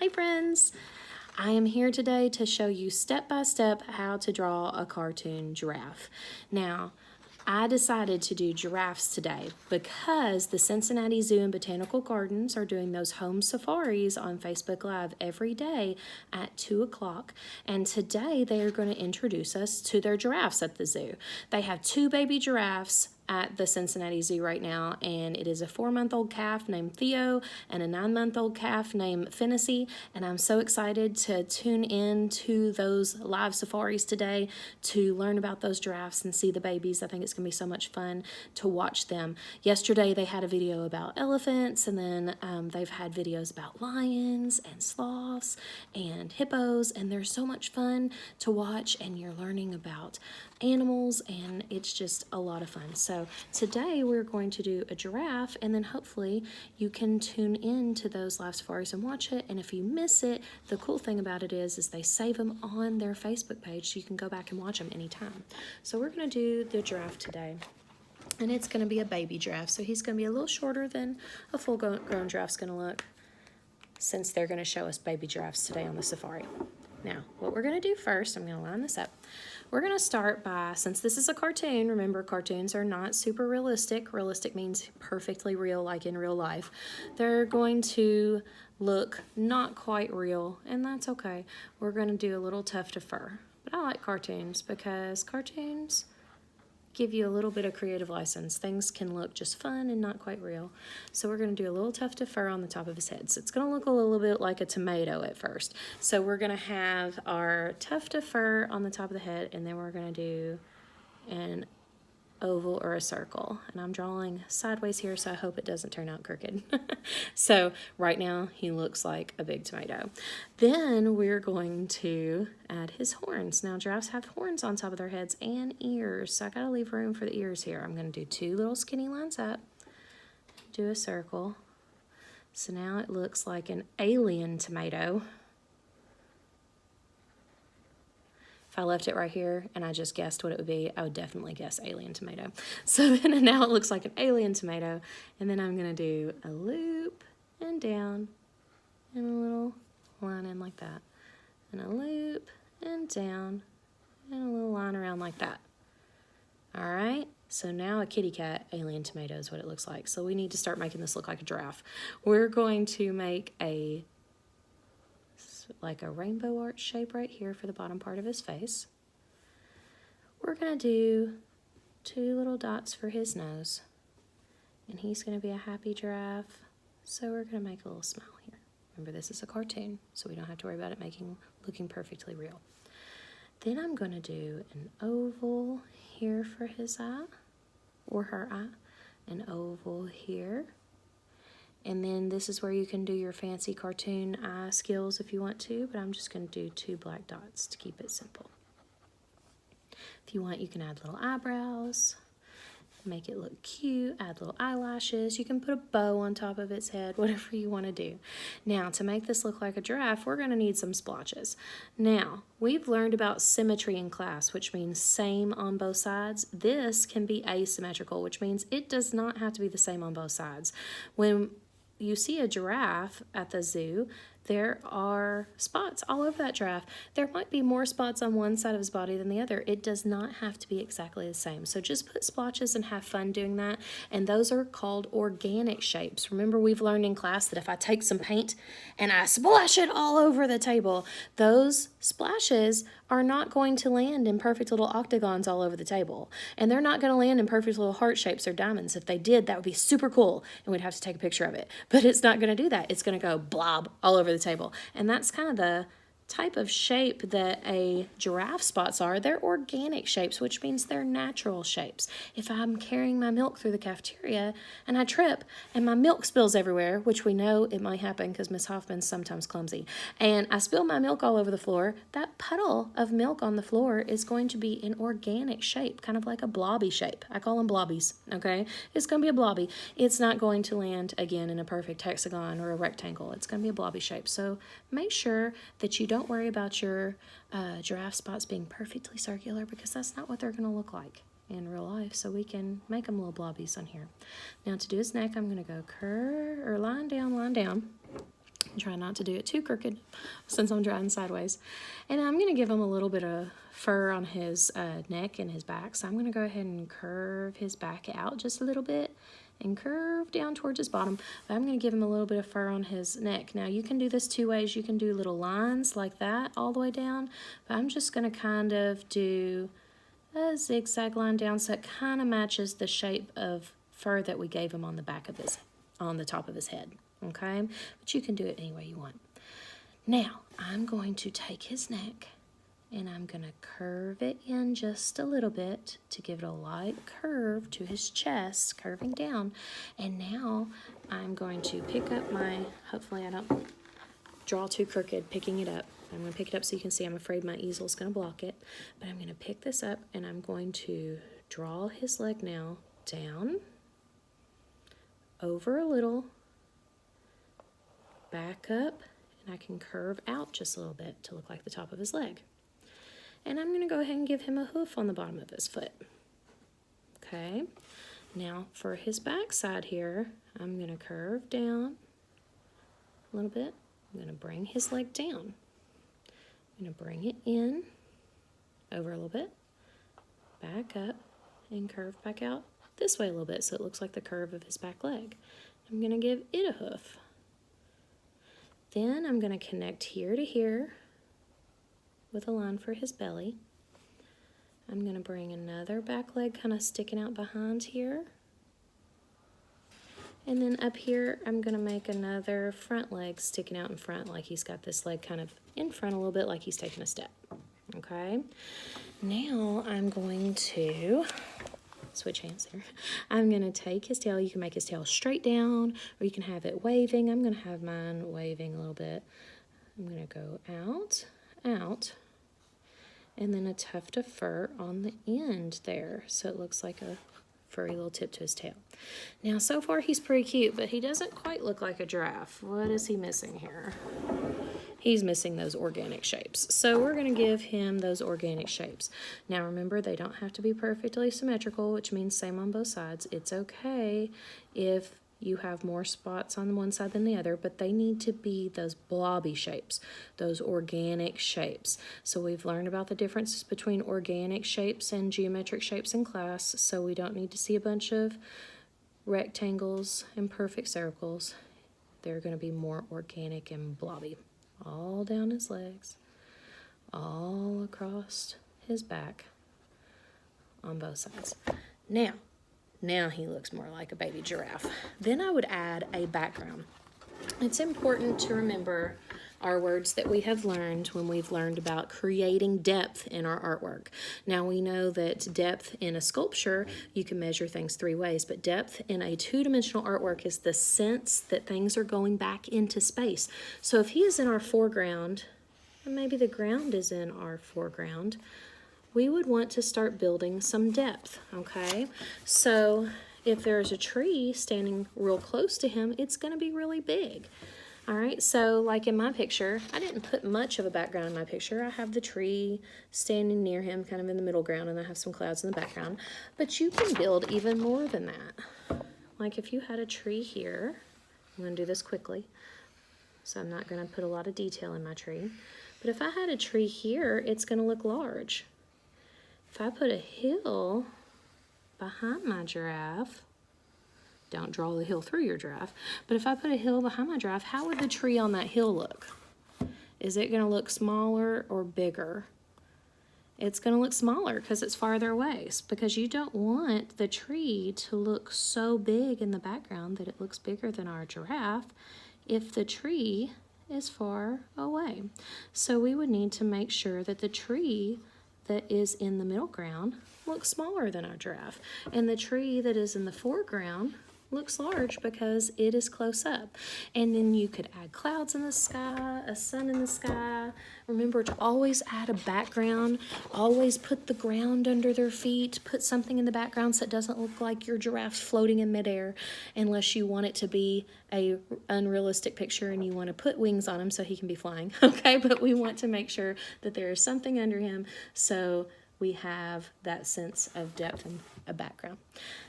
Hey friends! I am here today to show you step by step how to draw a cartoon giraffe. Now, I decided to do giraffes today because the Cincinnati Zoo and Botanical Gardens are doing those home safaris on Facebook Live every day at 2 o'clock. And today they are going to introduce us to their giraffes at the zoo. They have 2 baby giraffes at the Cincinnati Zoo right now, and it is a 4-month-old calf named Theo and a 9-month-old calf named Fennessy, and I'm so excited to tune in to those live safaris today to learn about those giraffes and see the babies. I think it's going to be so much fun to watch them. Yesterday they had a video about elephants, and then they've had videos about lions and sloths and hippos, and they're so much fun to watch, and you're learning about animals, and it's just a lot of fun. So today we're going to do a giraffe, and then hopefully you can tune in to those live safaris and watch it. And if you miss it, the cool thing about it is they save them on their Facebook page, so you can go back and watch them anytime. So we're going to do the giraffe today, and it's going to be a baby giraffe, so he's going to be a little shorter than a full-grown giraffe's going to look, since they're going to show us baby giraffes today on the safari. Now, what we're going to do first, I'm going to line this up. We're going to start by, since this is a cartoon, remember cartoons are not super realistic. Realistic means perfectly real, like in real life. They're going to look not quite real, and that's okay. We're going to do a little tuft of fur. But I like cartoons because cartoons give you a little bit of creative license. Things can look just fun and not quite real. So we're going to do a little tuft of fur on the top of his head. So it's going to look a little bit like a tomato at first. So we're going to have our tuft of fur on the top of the head, and then we're going to do an oval or a circle. And I'm drawing sideways here, so I hope it doesn't turn out crooked. So right now he looks like a big tomato. Then we're going to add his horns. Now giraffes have horns on top of their heads and ears, so I gotta leave room for the ears here. I'm gonna do 2 little skinny lines up, do a circle. So now it looks like an alien tomato. If I left it right here and I just guessed what it would be, I would definitely guess alien tomato. So then now it looks like an alien tomato, and then I'm gonna do a loop and down and a little line in like that, and a loop and down and a little line around like that. All right, so now a kitty cat alien tomato is what it looks like. So we need to start making this look like a giraffe. We're going to make like a rainbow arch shape right here for the bottom part of his face. We're going to do 2 little dots for his nose, and he's going to be a happy giraffe, so we're going to make a little smile here. Remember, this is a cartoon, so we don't have to worry about it looking perfectly real. Then I'm going to do an oval here for his eye, or her eye, an oval here. And then this is where you can do your fancy cartoon eye skills if you want to, but I'm just going to do 2 black dots to keep it simple. If you want, you can add little eyebrows, make it look cute, add little eyelashes. You can put a bow on top of its head, whatever you want to do. Now, to make this look like a giraffe, we're going to need some splotches. Now, we've learned about symmetry in class, which means same on both sides. This can be asymmetrical, which means it does not have to be the same on both sides. When you see a giraffe at the zoo, there are spots all over that giraffe. There might be more spots on one side of his body than the other. It does not have to be exactly the same. So just put splotches and have fun doing that. And those are called organic shapes. Remember, we've learned in class that if I take some paint and I splash it all over the table, those splashes are not going to land in perfect little octagons all over the table. And they're not going to land in perfect little heart shapes or diamonds. If they did, that would be super cool, and we'd have to take a picture of it. But it's not going to do that. It's going to go blob all over the table. And that's kind of the type of shape that a giraffe spots are. They're organic shapes, which means they're natural shapes. If I'm carrying my milk through the cafeteria and I trip and my milk spills everywhere, which we know it might happen because Miss Hoffman's sometimes clumsy, and I spill my milk all over the floor, that puddle of milk on the floor is going to be an organic shape, kind of like a blobby shape. I call them blobbies, okay? It's going to be a blobby. It's not going to land, again, in a perfect hexagon or a rectangle. It's going to be a blobby shape. So make sure that you don't worry about your giraffe spots being perfectly circular, because that's not what they're going to look like in real life. So we can make them little blobbies on here. Now to do his neck, I'm going to go line down, Try not to do it too crooked since I'm drawing sideways. And I'm going to give him a little bit of fur on his neck and his back. So I'm going to go ahead and curve his back out just a little bit and curve down towards his bottom. But I'm going to give him a little bit of fur on his neck. Now you can do this two ways. You can do little lines like that all the way down. But I'm just going to kind of do a zigzag line down so it kind of matches the shape of fur that we gave him on the back of his, on the top of his head. Okay, but you can do it any way you want. Now I'm going to take his neck and I'm going to curve it in just a little bit to give it a light curve to his chest, curving down. And now I'm going to pick up my, hopefully I don't draw too crooked picking it up. I'm going to pick it up so you can see. I'm afraid my easel's going to block it, but I'm going to pick this up and I'm going to draw his leg now down, over a little, back up, and I can curve out just a little bit to look like the top of his leg. And I'm going to go ahead and give him a hoof on the bottom of his foot. Okay, now for his back side here, I'm going to curve down a little bit. I'm going to bring his leg down. I'm going to bring it in, over a little bit, back up, and curve back out this way a little bit so it looks like the curve of his back leg. I'm going to give it a hoof. Then I'm going to connect here to here with a line for his belly. I'm going to bring another back leg kind of sticking out behind here. And then up here, I'm going to make another front leg sticking out in front, like he's got this leg kind of in front a little bit, like he's taking a step. Okay? Now I'm going to switch hands here. I'm going to take his tail. You can make his tail straight down, or you can have it waving. I'm going to have mine waving a little bit. I'm going to go out, out, and then a tuft of fur on the end there, so it looks like a furry little tip to his tail. Now, so far he's pretty cute, but he doesn't quite look like a giraffe. What is he missing here? He's missing those organic shapes. So we're going to give him those organic shapes. Now remember, they don't have to be perfectly symmetrical, which means same on both sides. It's okay if you have more spots on one side than the other, but they need to be those blobby shapes, those organic shapes. So we've learned about the differences between organic shapes and geometric shapes in class, so we don't need to see a bunch of rectangles and perfect circles. They're going to be more organic and blobby. All down his legs, all across his back on both sides. Now he looks more like a baby giraffe. Then I would add a background. It's important to remember our words that we have learned when we've learned about creating depth in our artwork. Now we know that depth in a sculpture, you can measure things three ways, but depth in a two-dimensional artwork is the sense that things are going back into space. So if he is in our foreground, and maybe the ground is in our foreground, we would want to start building some depth, okay? So if there's a tree standing real close to him, it's going to be really big. All right, so like in my picture, I didn't put much of a background in my picture. I have the tree standing near him, kind of in the middle ground, and I have some clouds in the background. But you can build even more than that. Like if you had a tree here, I'm going to do this quickly, so I'm not going to put a lot of detail in my tree. But if I had a tree here, it's going to look large. If I put a hill behind my giraffe, don't draw the hill through your giraffe, but if I put a hill behind my giraffe, how would the tree on that hill look? Is it going to look smaller or bigger? It's going to look smaller because it's farther away, because you don't want the tree to look so big in the background that it looks bigger than our giraffe if the tree is far away. So we would need to make sure that the tree that is in the middle ground looks smaller than our giraffe, and the tree that is in the foreground looks large because it is close up. And then you could add clouds in the sky, a sun in the sky. Remember to always add a background. Always put the ground under their feet. Put something in the background so it doesn't look like your giraffe's floating in midair, unless you want it to be a unrealistic picture and you want to put wings on him so he can be flying. Okay, but we want to make sure that there is something under him so we have that sense of depth a background.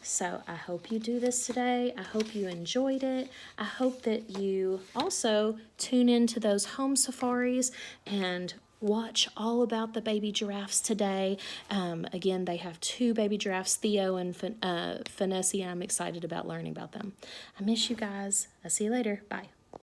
So I hope you do this today. I hope you enjoyed it. I hope that you also tune into those home safaris and watch all about the baby giraffes today. Again, they have 2 baby giraffes, Theo and Finessi, and I'm excited about learning about them. I miss you guys. I'll see you later. Bye.